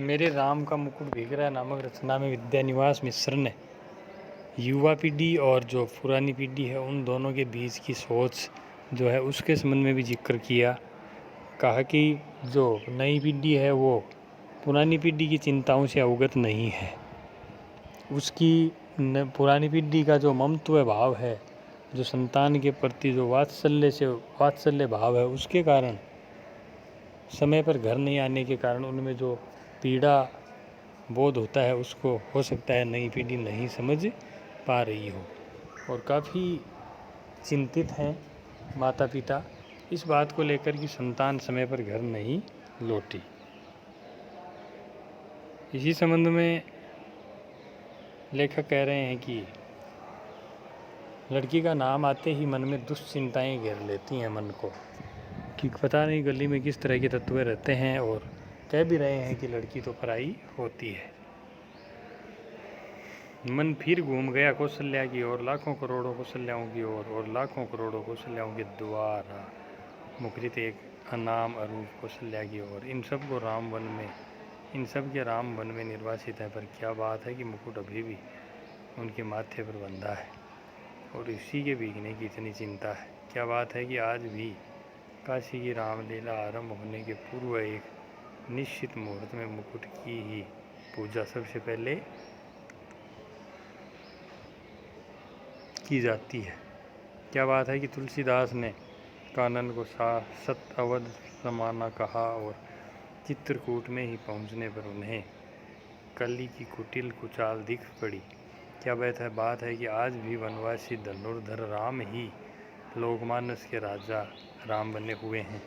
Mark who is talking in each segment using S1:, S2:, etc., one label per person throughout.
S1: मेरे राम का मुकुट भीग रहा है नामक रचना में विद्यानिवास मिश्र ने युवा पीढ़ी और जो पुरानी पीढ़ी है उन दोनों के बीच की सोच जो है उसके संबंध में भी जिक्र किया। कहा कि जो नई पीढ़ी है वो पुरानी पीढ़ी की चिंताओं से अवगत नहीं है। उसकी पुरानी पीढ़ी का जो ममत्व भाव है, जो संतान के प्रति जो वात्सल्य भाव है, उसके कारण समय पर घर नहीं आने के कारण उनमें जो पीड़ा बोध होता है उसको हो सकता है नई पीढ़ी नहीं समझ पा रही हो। और काफ़ी चिंतित हैं माता पिता इस बात को लेकर कि संतान समय पर घर नहीं लौटी। इसी संबंध में लेखक कह रहे हैं कि लड़की का नाम आते ही मन में दुश्चिंताएं घेर लेती हैं मन को, कि पता नहीं गली में किस तरह के तत्व रहते हैं और कह भी रहे हैं कि लड़की तो पराई होती है। मन फिर घूम गया कौशल्या की ओर, लाखों करोड़ों कौशल्याओं की ओर और लाखों करोड़ों कौशल्याओं के द्वारा मुखरित एक अनाम अरूप कौशल्या की ओर। इन सब के राम वन में निर्वासित है, पर क्या बात है कि मुकुट अभी भी उनके माथे पर बंधा है और इसी के भीगने की इतनी चिंता है। क्या बात है कि आज भी काशी की रामलीला आरंभ होने के पूर्व एक निश्चित मुहूर्त में मुकुट की ही पूजा सबसे पहले की जाती है। क्या बात है कि तुलसीदास ने कानन को सत अवध समाना कहा और चित्रकूट में ही पहुंचने पर उन्हें कली की कुटिल कुचाल दिख पड़ी। क्या बात है कि आज भी वनवासी धनुर्धर राम ही लोकमानस के राजा राम बने हुए हैं।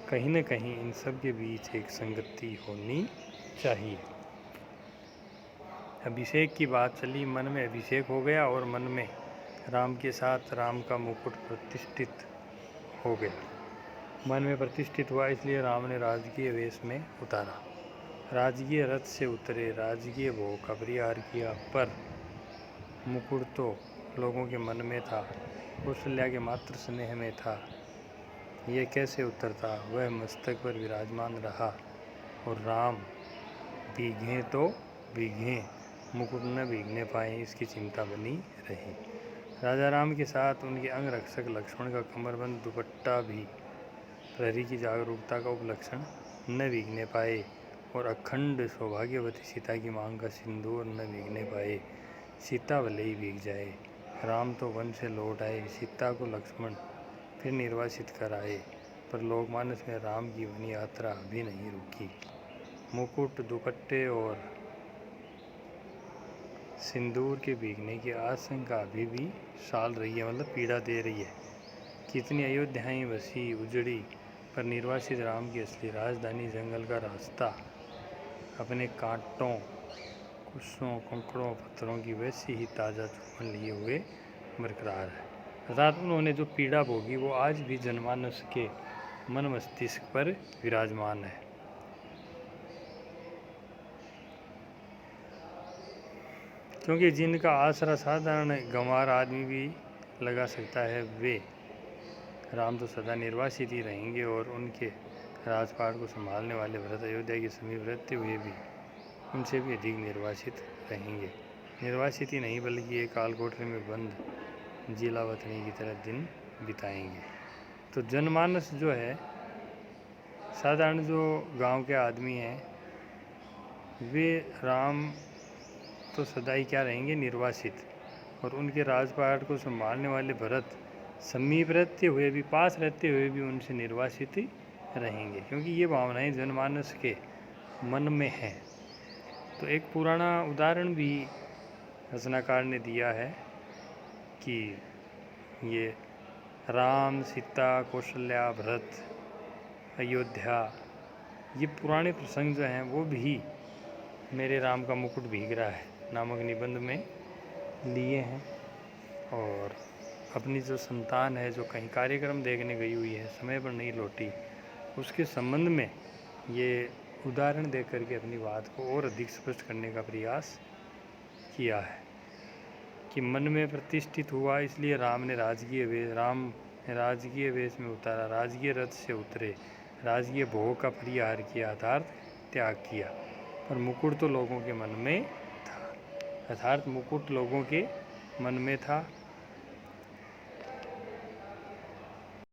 S1: कहीं न कहीं इन सब के बीच एक संगति होनी चाहिए। अभिषेक की बात चली, मन में अभिषेक हो गया और मन में राम के साथ राम का मुकुट प्रतिष्ठित हो गया। मन में प्रतिष्ठित हुआ, इसलिए राम ने राजकीय वेश में उतारा, राजकीय रथ से उतरे, राजकीय भोग का परिहार किया। पर मुकुट तो लोगों के मन में था, कौशल्या के मात्र स्नेह में था। ये कैसे उतरता? वह मस्तक पर विराजमान रहा और राम भीगे तो भीगे, मुकुट न भीगने पाए, इसकी चिंता बनी रही। राजा राम के साथ उनके अंगरक्षक लक्ष्मण का कमरबंद दुपट्टा भी प्रहरी की जागरूकता का उपलक्षण न भीगने पाए और अखंड सौभाग्यवती सीता की मांग का सिंदूर न भीगने पाए। सीता भले ही भीग जाए, राम तो वन से लौट आए, सीता को लक्ष्मण फिर निर्वासित कर आए, पर लोकमानस में राम की वन यात्रा अभी नहीं रुकी। मुकुट, दुपट्टे और सिंदूर के भीगने की आशंका अभी भी साल रही है, मतलब पीड़ा दे रही है। कितनी अयोध्याएं बसी उजड़ी, पर निर्वासित राम की असली राजधानी जंगल का रास्ता अपने कांटों, कुशों, कंकड़ों, पत्थरों की वैसी ही ताज़ा चुंबन लिए हुए बरकरार है। अर्थात उन्होंने जो पीड़ा भोगी वो आज भी जनमानस के मन मस्तिष्क पर विराजमान है। क्योंकि जिनका आसरा साधारण गंवार आदमी भी लगा सकता है, वे राम तो सदा निर्वासित ही रहेंगे और उनके राजपाट को संभालने वाले भरत अयोध्या के समीप रहते हुए भी उनसे भी अधिक निर्वासित रहेंगे। निर्वासित ही नहीं बल्कि एक कालकोठरी में बंद जिलावतनी की तरह दिन बिताएंगे। तो जनमानस जो है, साधारण जो गांव के आदमी हैं, वे राम तो सदा ही क्या रहेंगे, निर्वासित, और उनके राजपाट को संभालने वाले भरत समीप रहते हुए भी, पास रहते हुए भी उनसे निर्वासित ही रहेंगे, क्योंकि ये भावनाएं जनमानस के मन में हैं। तो एक पुराना उदाहरण भी रचनाकार ने दिया है कि ये राम, सीता, कौशल्या, भरत, अयोध्या, ये पुराने प्रसंग जो हैं वो भी मेरे राम का मुकुट भीग रहा है नामक निबंध में लिए हैं। और अपनी जो संतान है, जो कहीं कार्यक्रम देखने गई हुई है, समय पर नहीं लौटी, उसके संबंध में ये उदाहरण दे करके अपनी बात को और अधिक स्पष्ट करने का प्रयास किया है कि मन में प्रतिष्ठित हुआ, इसलिए राम ने राजकीय वेश में उतारा, राजकीय रथ से उतरे, राजकीय भोग का परिहार किया, अर्थात त्याग किया। और मुकुट तो लोगों के मन में था। अर्थात मुकुट लोगों के मन में था